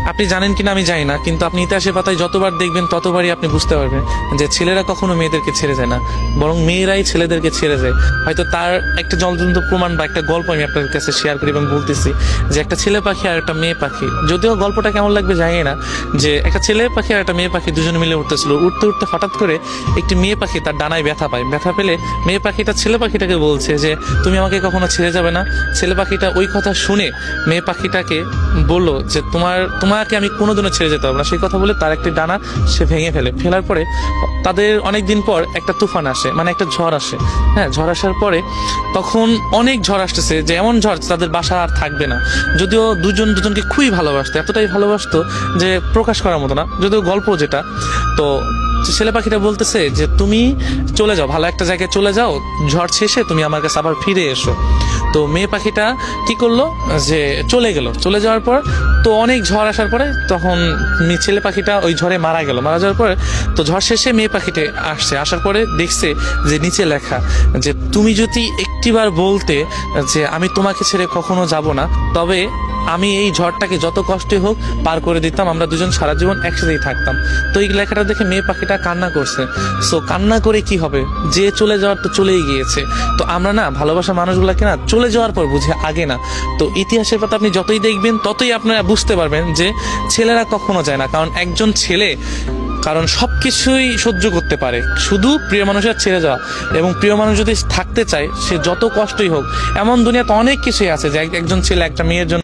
আপনি জানেন কিনা আমি জানি না, কিন্তু আপনি ইতিহাসের পাতায় যতবার দেখবেন ততবারই আপনি বুঝতে পারবেন যে ছেলেরা কখনো মেয়েদেরকে ছেড়ে যায় না, বরং মেয়েরাই ছেলেদেরকে ছেড়ে যায়। হয়তো তার একটা জ্বলন্ত প্রমাণ বা একটা গল্প আমি আপনাদের কাছে শেয়ার করি এবং বলতেছি যে একটা ছেলে পাখি আর একটা মেয়ে পাখি, যদিও গল্পটা কেমন লাগবে জানি না, যে একটা ছেলে পাখি আর একটা মেয়ে পাখি দুজনে মিলে উঠতেছিল, উঠতে উঠতে হঠাৎ করে একটি মেয়ে পাখি তার ডানায় ব্যথা পায়। ব্যথা পেলে মেয়ে পাখিটা ছেলে পাখিটাকে বলছে যে তুমি আমাকে কখনো ছেড়ে যাবে না। ছেলে পাখিটা ওই কথা শুনে মেয়ে পাখিটাকে বললো যে তোমাকে আমি কোনোদিনও ছেড়ে যেতে পারবো না। সেই কথা বলে তার একটি ডানা সে ভেঙে ফেলে। ফেলার পরে তাদের অনেকদিন পর একটা তুফান আসে, মানে একটা ঝড় আসে। হ্যাঁ, ঝড় আসার পরে তখন অনেক ঝড় আসতেছে, যে এমন ঝড় তাদের বাসা আর থাকবে না। যদিও দুজনকে খুবই ভালোবাসতো, এতটাই ভালোবাসতো যে প্রকাশ করার মতো না, যদিও গল্প যেটা। তো ছেলে পাখিটা বলতেছে যে তুমি চলে যাও, ভালো একটা জায়গায় চলে যাও, ঝড় শেষে তুমি আমার কাছে আবার ফিরে এসো। তো মেয়ে পাখিটা কি করলো, যে চলে গেল। চলে যাওয়ার পর তো অনেক ঝড় আসার পরে তখন ছেলে পাখিটা ওই ঝড়ে মারা গেল। মারা যাওয়ার পরে তো ঝড় শেষে মেয়ে পাখিটা আসার পরে দেখছে যে নিচে লেখা যে তুমি যদি একটিবার বলতে যে আমি তোমাকে ছেড়ে কখনো যাব না, তবে আমি এই ঝড়টাকে যত কষ্টই হোক পার করে দিতাম, আমরা দুজন সারা জীবন একসাথেই থাকতাম। তো এই লেখাটা দেখে মেয়ে পাখিটা কান্না করছে। সো কান্না করে কি হবে, যে চলে যাওয়ার তো চলেই গিয়েছে। তো আমরা না ভালোবাসা মানুষগুলাকে না চলে যাওয়ার পর বুঝে, আগে না। তো ইতিহাসের পাতা আপনি যতই দেখবেন ততই আপনারা বুঝতে পারবেন যে ছেলেরা কখনো যায় না, কারণ একজন ছেলে সবকিছুই সহ্য করতে পারে, শুধু প্রিয় মানুষের ছেড়ে যাওয়া। এবং প্রিয় মানুষ যদি থাকতে চায়, সে যত কষ্টই হোক, এমন দুনিয়াতে অনেক কিছুই আছে যে একজন ছেলে একটা মেয়ের জন্য